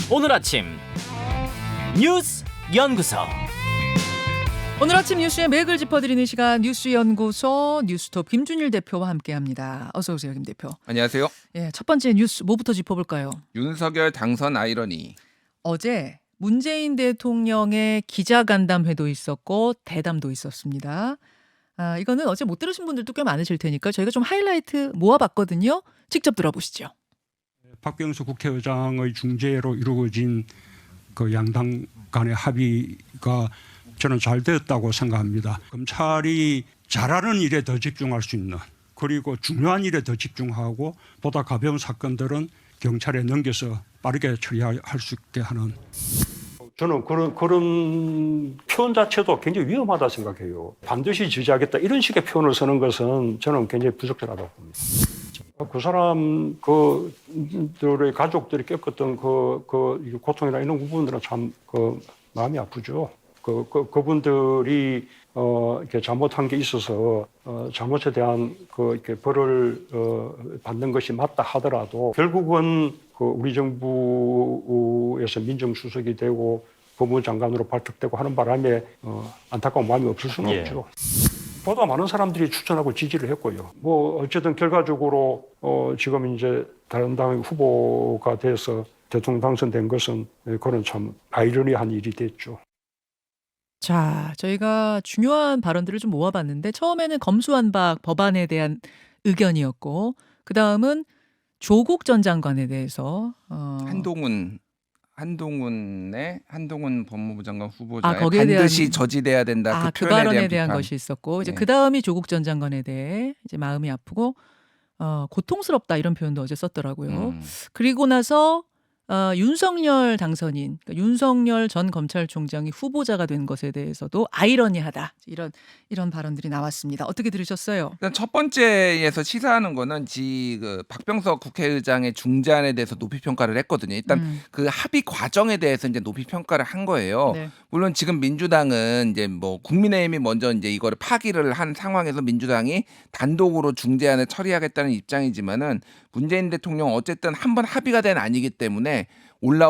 오늘 아침 뉴스 연구소. 오늘 아침 뉴스의 맥을 짚어드리는 시간 뉴스연구소 뉴스톱 김준일 대표와 함께합니다. 어서 오세요, 김 대표. 안녕하세요. 예, 첫 번째 뉴스 뭐부터 짚어볼까요? 윤석열 당선 아이러니. 어제 문재인 대통령의 기자간담회도 있었고 대담도 있었습니다. 이거는 어제 못 들으신 분들도 꽤 많으실 테니까 저희가 좀 하이라이트 모아봤거든요. 직접 들어보시죠. 박병수 국회의장의 중재로 이루어진 그 양당 간의 합의가 저는 잘 되었다고 생각합니다. 검찰이 잘하는 일에 더 집중할 수 있는, 그리고 중요한 일에 더 집중하고 보다 가벼운 사건들은 경찰에 넘겨서 빠르게 처리할 수 있게 하는. 저는 그런 표현 자체도 굉장히 위험하다 생각해요. 반드시 지지하겠다 이런 식의 표현을 쓰는 것은 저는 굉장히 부적절하다고 봅니다. 그 사람 그들의 가족들이 겪었던 그 고통이나 이런 부분들은 참 마음이 아프죠. 그분들이 이렇게 잘못한 게 있어서 잘못에 대한 이렇게 벌을 받는 것이 맞다 하더라도 결국은 우리 정부에서 민정수석이 되고 법무장관으로 발탁되고 하는 바람에 안타까운 마음이 없을 수는 없죠. 보다 많은 사람들이 추천하고 지지를 했고요. 뭐 어쨌든 결과적으로 지금 이제 다른 당의 후보가 돼서 대통령 당선된 것은 그런 참 아이러니한 일이 됐죠. 자, 저희가 중요한 발언들을 좀 모아봤는데 처음에는 검수완박 법안에 대한 의견이었고 그 다음은 조국 전 장관에 대해서 한동훈 법무부 장관 후보자에 거기에 반드시 대한 저지돼야 된다. 그 표현에 발언에 대한 비판. 것이 있었고 이제 네. 그 다음이 조국 전 장관에 대해 이제 마음이 아프고 고통스럽다 이런 표현도 어제 썼더라고요. 그리고 나서 윤석열 당선인, 그러니까 윤석열 전 검찰총장이 후보자가 된 것에 대해서도 아이러니하다 이런 발언들이 나왔습니다. 어떻게 들으셨어요? 일단 첫 번째에서 시사하는 거는 그 박병석 국회의장의 중재안에 대해서 높이 평가를 했거든요. 일단 그 합의 과정에 대해서 이제 높이 평가를 한 거예요. 네. 물론 지금 민주당은 이제 뭐 국민의힘이 먼저 이제 이거를 파기를 한 상황에서 민주당이 단독으로 중재안을 처리하겠다는 입장이지만은 문재인 대통령 어쨌든 한번 합의가 된 아니기 때문에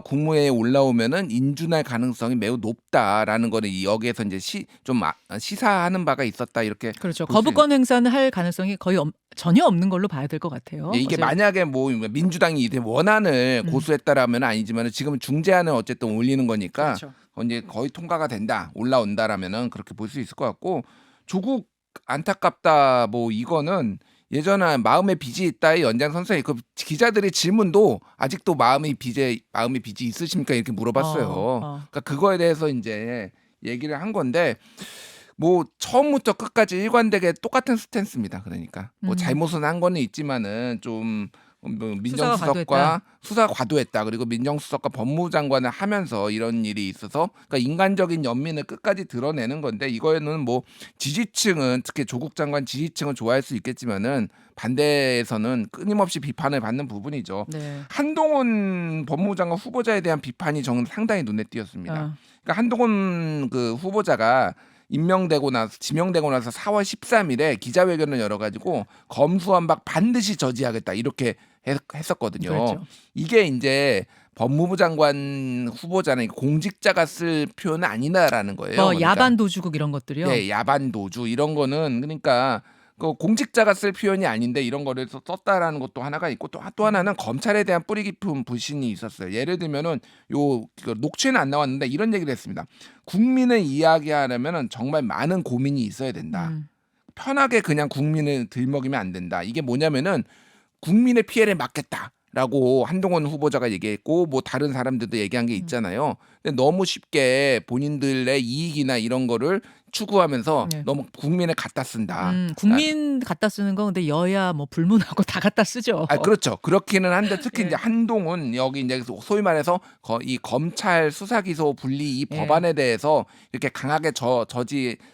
국무회의에 올라오면은 인준할 가능성이 매우 높다라는 거는 여기에서 이제 시사하는 바가 있었다 이렇게. 그렇죠. 거부권 행사는 할 가능성이 거의 전혀 없는 걸로 봐야 될 것 같아요. 예, 이게 어제 만약에 뭐 민주당이 이제 원안을 고수했다라면 아니지만 지금은 중재안을 어쨌든 올리는 거니까 그렇죠. 이제 거의 통과가 된다 올라온다라면은 그렇게 볼 수 있을 것 같고 조국 안타깝다 뭐 이거는 예전에 마음의 빚이 있다의 연장선상에 그 기자들의 질문도 아직도 마음의 빚이 있으십니까 이렇게 물어봤어요. 그러니까 그거에 대해서 이제 얘기를 한 건데 뭐 처음부터 끝까지 일관되게 똑같은 스탠스입니다. 그러니까 뭐 잘못은 한 거는 있지만은 좀 민정수석과 수사가 과도했다. 그리고 민정수석과 법무장관을 하면서 이런 일이 있어서 그러니까 인간적인 연민을 끝까지 드러내는 건데 이거에는 뭐 지지층은 특히 조국 장관 지지층은 좋아할 수 있겠지만은 반대에서는 끊임없이 비판을 받는 부분이죠. 네. 한동훈 법무장관 후보자에 대한 비판이 저는 상당히 눈에 띄었습니다. 그러니까 한동훈 그 후보자가 지명되고 나서 4월 13일에 기자회견을 열어가지고 검수완박 반드시 저지하겠다 이렇게 했었거든요. 그렇죠. 이게 이제 법무부 장관 후보자는 공직자가 쓸 표현은 아니다라는 거예요. 그러니까. 야반 도주국 이런 것들이요. 네, 야반 도주 이런 거는 그러니까 그 공직자가 쓸 표현이 아닌데 이런 거를 썼다라는 것도 하나가 있고 또 하나는 검찰에 대한 뿌리 깊은 불신이 있었어요. 예를 들면은 녹취는 안 나왔는데 이런 얘기를 했습니다. 국민을 이야기하려면은 정말 많은 고민이 있어야 된다. 편하게 그냥 국민을 들먹이면 안 된다. 이게 뭐냐면은 국민의 피해를 막겠다라고 한동훈 후보자가 얘기했고 뭐 다른 사람들도 얘기한 게 있잖아요. 근데 너무 쉽게 본인들의 이익이나 이런 거를 추구하면서 네. 너무 국민을 갖다 쓴다. 국민 갖다 쓰는 거 근데 여야 뭐 불문하고 다 갖다 쓰죠. 그렇죠. 그렇기는 한데 특히 예. 이제 한동훈 여기 이제 소위 말해서 이 검찰 수사 기소 분리 이 예. 법안에 대해서 이렇게 강하게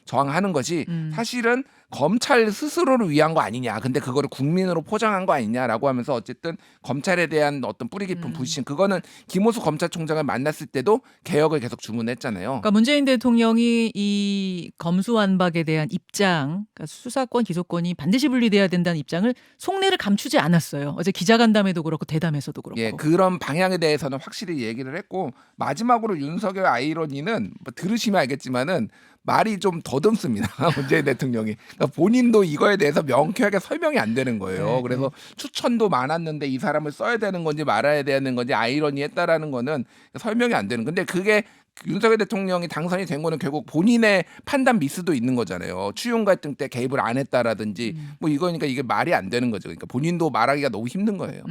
저항하는 것이 사실은 검찰 스스로를 위한 거 아니냐. 근데 그거를 국민으로 포장한 거 아니냐라고 하면서 어쨌든 검찰에 대한 어떤 뿌리 깊은 불신 그거는 김호수 검찰총장을 만났을 때도 개혁을 계속 주문했잖아요. 그러니까 문재인 대통령이 이 검수완박에 대한 입장, 그러니까 수사권 기소권이 반드시 분리돼야 된다는 입장을 속내를 감추지 않았어요. 어제 기자간담회도 그렇고 대담에서도 그렇고. 예, 그런 방향에 대해서는 확실히 얘기를 했고 마지막으로 윤석열 아이러니는 뭐 들으시면 알겠지만은 말이 좀 더듬습니다. 문재인 대통령이. 그러니까 본인도 이거에 대해서 명쾌하게 설명이 안 되는 거예요. 네, 그래서 추천도 많았는데 이 사람을 써야 되는 건지 말아야 되는 건지 아이러니했다라는 거는 설명이 안 되는. 근데 그게 윤석열 대통령이 당선이 된 거는 결국 본인의 판단 미스도 있는 거잖아요. 추윤 갈등 때 개입을 안 했다라든지 뭐 이거니까 이게 말이 안 되는 거죠. 그러니까 본인도 말하기가 너무 힘든 거예요.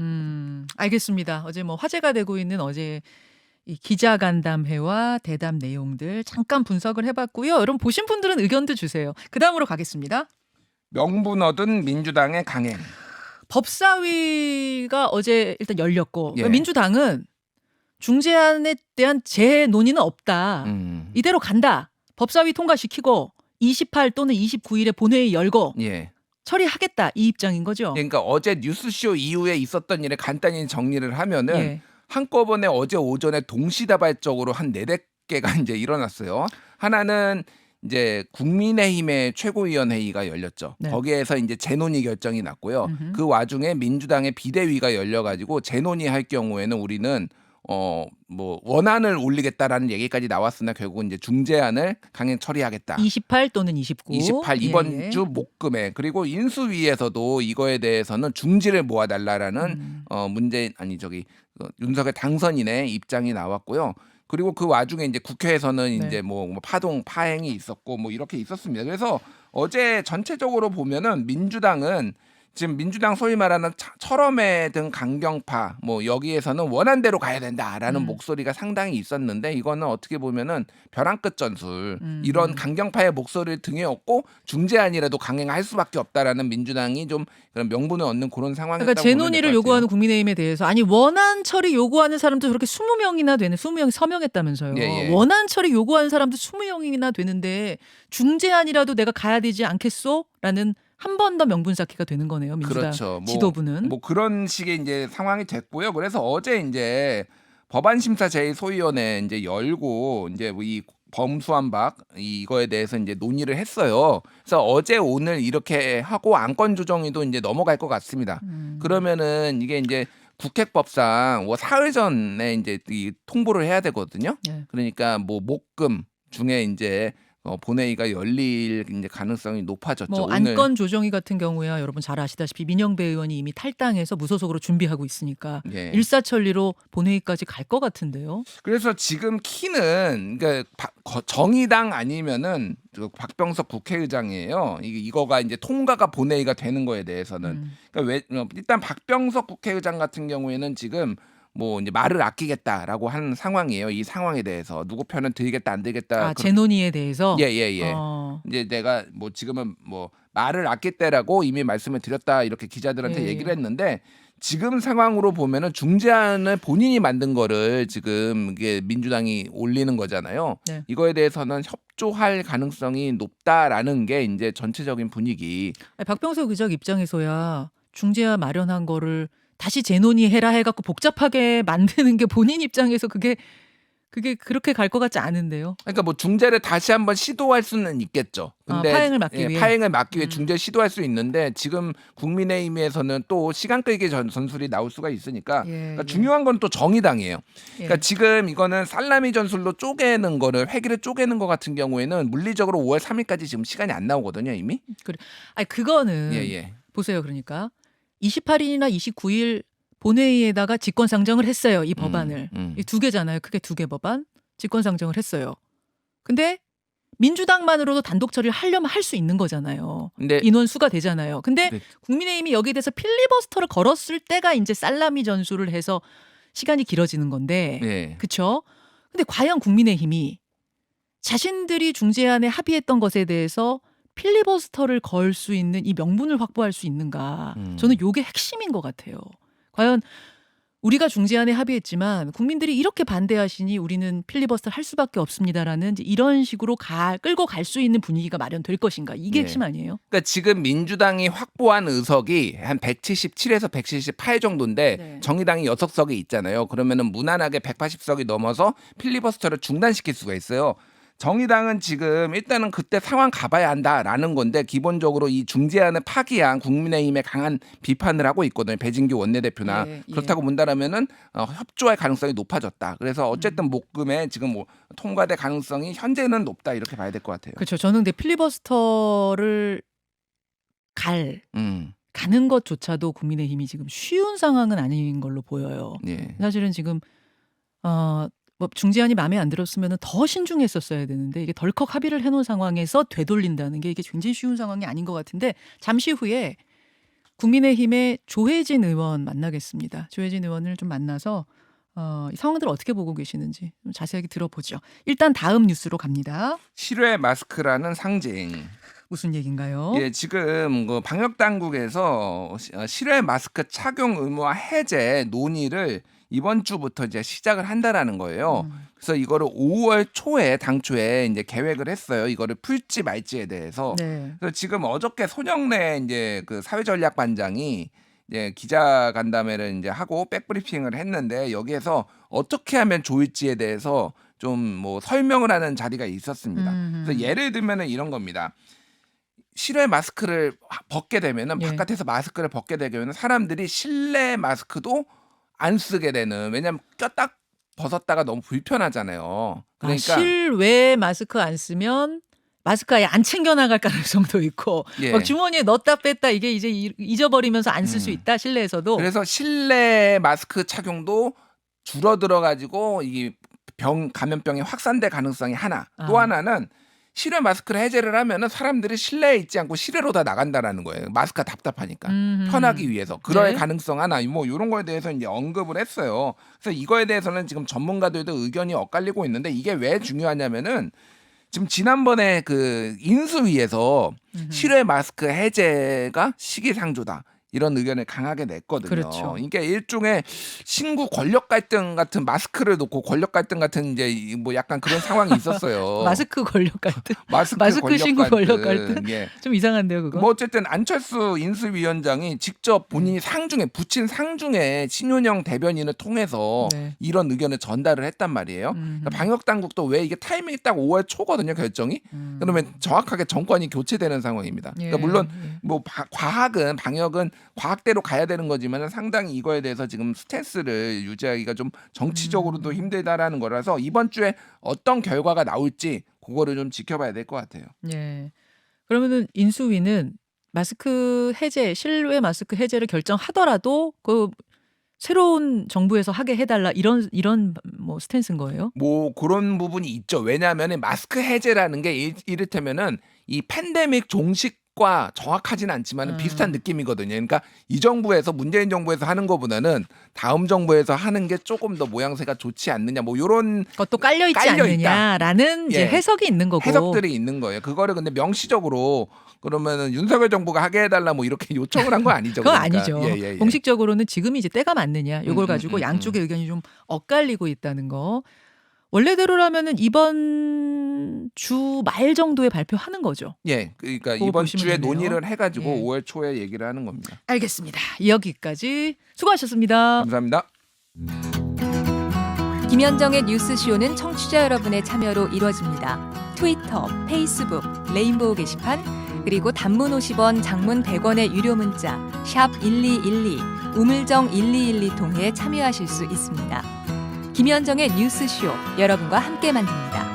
알겠습니다. 어제 뭐 화제가 되고 있는 어제 이 기자간담회와 대담 내용들 잠깐 분석을 해봤고요. 여러분 보신 분들은 의견도 주세요. 그 다음으로 가겠습니다. 명분 얻은 민주당의 강행. 법사위가 어제 일단 열렸고 예. 민주당은 중재안에 대한 재논의는 없다. 이대로 간다. 법사위 통과시키고 28 또는 29일에 본회의 열고 예. 처리하겠다. 이 입장인 거죠. 그러니까 어제 뉴스쇼 이후에 있었던 일을 간단히 정리를 하면은 예. 한꺼번에 어제 오전에 동시다발적으로 한 4-5개가 이제 일어났어요. 하나는 이제 국민의힘의 최고위원회의가 열렸죠. 네. 거기에서 이제 재논의 결정이 났고요. 그 와중에 민주당의 비대위가 열려가지고 재논의할 경우에는 우리는 뭐 원안을 올리겠다라는 얘기까지 나왔으나 결국은 이제 중재안을 강행 처리하겠다. 28 또는 29. 28 이번 예, 예. 주 목금에 그리고 인수위에서도 이거에 대해서는 중지를 모아달라라는 윤석열 당선인의 입장이 나왔고요. 그리고 그 와중에 이제 국회에서는 네. 이제 뭐 파동 파행이 있었고 뭐 이렇게 있었습니다. 그래서 어제 전체적으로 보면은 민주당은 지금 민주당 소위 말하는 철험회 등 강경파 뭐 여기에서는 원안대로 가야 된다라는 목소리가 상당히 있었는데 이거는 어떻게 보면은 벼랑 끝 전술 이런 강경파의 목소리를 등에 업고 중재안이라도 강행할 수밖에 없다라는 민주당이 좀 그런 명분을 얻는 그런 상황이었다고 그러니까 재논의를 요구하는 국민의힘에 대해서 아니 원안 처리 요구하는 사람도 저렇게 20명이나 되는 20명이 서명했다면서요. 예, 예. 원안 처리 요구하는 사람도 20명이나 되는데 중재안이라도 내가 가야 되지 않겠소? 라는 한 번 더 명분 쌓기가 되는 거네요. 민주당 그렇죠. 지도부는. 뭐 그런 식의 이제 상황이 됐고요. 그래서 어제 이제 법안심사 제1소위원회 이제 열고 이제 이 범수완박 이거에 대해서 이제 논의를 했어요. 그래서 어제 오늘 이렇게 하고 안건 조정위도 이제 넘어갈 것 같습니다. 그러면은 이게 이제 국회법상 뭐 사흘 전에 이제 이 통보를 해야 되거든요. 네. 그러니까 뭐 목금 중에 이제 본회의가 열릴 이제 가능성이 높아졌죠. 뭐 오늘. 안건 조정위 같은 경우야 여러분 잘 아시다시피 민영배 의원이 이미 탈당해서 무소속으로 준비하고 있으니까 예. 일사천리로 본회의까지 갈 것 같은데요. 그래서 지금 키는 그러니까 정의당 아니면은 박병석 국회의장이에요. 이거가 이제 통과가 본회의가 되는 거에 대해서는 그러니까 일단 박병석 국회의장 같은 경우에는 지금 뭐 이제 말을 아끼겠다라고 하는 상황이에요. 이 상황에 대해서 누구 편은 들겠다 안 들겠다. 재논의에 대해서. 예예예. 이제 내가 뭐 지금은 뭐 말을 아낄때라고 이미 말씀을 드렸다 이렇게 기자들한테 예. 얘기를 했는데 지금 상황으로 보면은 중재안을 본인이 만든 거를 지금 이게 민주당이 올리는 거잖아요. 네. 이거에 대해서는 협조할 가능성이 높다라는 게 이제 전체적인 분위기. 박병석 의장 입장에서야 중재안 마련한 거를 다시 재논의해라 해갖고 복잡하게 만드는 게 본인 입장에서 그게 그렇게 갈 것 같지 않은데요. 그러니까 뭐 중재를 다시 한번 시도할 수는 있겠죠. 근데 파행을 막기 위해. 파행을 막기 위해 중재 시도할 수 있는데 지금 국민의힘에서는 또 시간 끌기 전술이 나올 수가 있으니까 그러니까 중요한 건 또 정의당이에요. 그러니까 지금 이거는 살라미 전술로 쪼개는 거를 회기를 쪼개는 거 같은 경우에는 물리적으로 5월 3일까지 지금 시간이 안 나오거든요, 이미. 그래. 아니 그거는 보세요. 그러니까 28일이나 29일 본회의에다가 직권상정을 했어요. 이 법안을. 이 두 개잖아요. 크게 두 개 법안. 직권상정을 했어요. 근데 민주당만으로도 단독 처리를 하려면 할 수 있는 거잖아요. 근데 인원수가 되잖아요. 근데 네. 국민의힘이 여기에 대해서 필리버스터를 걸었을 때가 이제 살라미 전술을 해서 시간이 길어지는 건데. 네. 그렇죠? 근데 과연 국민의힘이 자신들이 중재안에 합의했던 것에 대해서 필리버스터를 걸 수 있는 이 명분을 확보할 수 있는가? 저는 이게 핵심인 것 같아요. 과연 우리가 중재안에 합의했지만 국민들이 이렇게 반대하시니 우리는 필리버스터를 할 수밖에 없습니다라는 이제 이런 식으로 끌고 갈 수 있는 분위기가 마련될 것인가. 이게 네. 핵심 아니에요? 그러니까 지금 민주당이 확보한 의석이 한 177에서 178 정도인데 네. 정의당이 6석이 있잖아요. 그러면은 무난하게 180석이 넘어서 필리버스터를 중단시킬 수가 있어요. 정의당은 지금 일단은 그때 상황 가봐야 한다라는 건데 기본적으로 이 중재안을 파기한 국민의힘에 강한 비판을 하고 있거든요. 배진규 원내대표나 예, 예. 그렇다고 본다라면은 협조할 가능성이 높아졌다. 그래서 어쨌든 목금에 지금 뭐 통과될 가능성이 현재는 높다 이렇게 봐야 될 것 같아요. 그렇죠. 저는 근데 필리버스터를 가는 것조차도 국민의힘이 지금 쉬운 상황은 아닌 걸로 보여요. 예. 사실은 지금 뭐 중재안이 마음에 안 들었으면 더 신중했었어야 되는데 이게 덜컥 합의를 해놓은 상황에서 되돌린다는 게 이게 굉장히 쉬운 상황이 아닌 것 같은데 잠시 후에 국민의힘의 조혜진 의원 만나겠습니다. 조혜진 의원을 좀 만나서 이 상황들 어떻게 보고 계시는지 좀 자세하게 들어보죠. 일단 다음 뉴스로 갑니다. 실외 마스크라는 상징. 무슨 얘기인가요? 예, 지금 그 방역 당국에서 실외 마스크 착용 의무화 해제 논의를 이번 주부터 이제 시작을 한다라는 거예요. 그래서 이거를 5월 초에 당초에 이제 계획을 했어요. 이거를 풀지 말지에 대해서. 네. 그래서 지금 어저께 손영래 이제 그 사회전략반장이 이제 기자 간담회를 이제 하고 백브리핑을 했는데 여기에서 어떻게 하면 좋을지에 대해서 좀 뭐 설명을 하는 자리가 있었습니다. 그래서 예를 들면은 이런 겁니다. 실외 마스크를 벗게 되면은 예. 바깥에서 마스크를 벗게 되면 사람들이 실내 마스크도 안 쓰게 되는, 왜냐하면 꼈딱 벗었다가 너무 불편하잖아요. 그러니까 실외 마스크 안 쓰면 마스크 아예 안 챙겨 나갈 가능성도 있고 예. 막 주머니에 넣었다 뺐다 이게 이제 잊어버리면서 안 쓸 수 있다 실내에서도. 그래서 실내 마스크 착용도 줄어들어 가지고 이 감염병이 확산될 가능성이 하나. 또 하나는 실외 마스크를 해제를 하면은 사람들이 실내에 있지 않고 실외로 다 나간다라는 거예요. 마스크가 답답하니까 편하기 위해서. 그럴 네. 가능성 하나. 뭐 이런 거에 대해서 이제 언급을 했어요. 그래서 이거에 대해서는 지금 전문가들도 의견이 엇갈리고 있는데 이게 왜 중요하냐면은 지금 지난번에 그 인수위에서 실외 마스크 해제가 시기상조다. 이런 의견을 강하게 냈거든요. 그렇죠. 이게 일종의 신구 권력 갈등 같은, 마스크를 놓고 권력 갈등 같은 이제 뭐 약간 그런 상황이 있었어요. 마스크 권력 갈등. 마스크 신고 권력 갈등. 예. 좀 이상한데요, 그거. 뭐 어쨌든 안철수 인수위원장이 직접 본인이 상중에 붙인 상중에 신윤영 대변인을 통해서 네. 이런 의견을 전달을 했단 말이에요. 그러니까 방역 당국도 왜 이게 타이밍이 딱 5월 초거든요, 결정이. 그러면 정확하게 정권이 교체되는 상황입니다. 그러니까 예, 물론 예. 뭐 방역은 과학대로 가야 되는 거지만 상당히 이거에 대해서 지금 스탠스를 유지하기가 좀 정치적으로도 힘들다라는 거라서 이번 주에 어떤 결과가 나올지 그거를 좀 지켜봐야 될 것 같아요. 예. 그러면은 인수위는 마스크 해제, 실외 마스크 해제를 결정하더라도 그 새로운 정부에서 하게 해달라 이런 뭐 스탠스인 거예요? 뭐 그런 부분이 있죠. 왜냐하면 마스크 해제라는 게 이를테면은 이 팬데믹 종식과 정확하지는 않지만 비슷한 느낌이거든요. 그러니까 이 정부에서, 문재인 정부에서 하는 것보다는 다음 정부에서 하는 게 조금 더 모양새가 좋지 않느냐, 뭐 이런 그것도 깔려 있지 깔려 않느냐라는 이제 예. 해석이 있는 거고. 해석들이 있는 거예요. 그거를 근데 명시적으로 그러면은 윤석열 정부가 하게 해달라 뭐 이렇게 요청을 한 거 아니죠? 그건 그러니까. 아니죠. 예. 공식적으로는 지금이 이제 때가 맞느냐 이걸 가지고 양쪽의 의견이 좀 엇갈리고 있다는 거. 원래대로라면은 이번 주 말 정도에 발표하는 거죠. 예, 그러니까 그거 이번 보시면 주에 되네요. 논의를 해가지고 예. 5월 초에 얘기를 하는 겁니다. 알겠습니다. 여기까지 수고하셨습니다. 감사합니다. 김현정의 뉴스쇼는 청취자 여러분의 참여로 이루어집니다. 트위터, 페이스북, 레인보우 게시판, 그리고 단문 50원, 장문 100원의 유료 문자 샵 1212, 우물정 1212 통해 참여하실 수 있습니다. 김현정의 뉴스쇼, 여러분과 함께 만듭니다.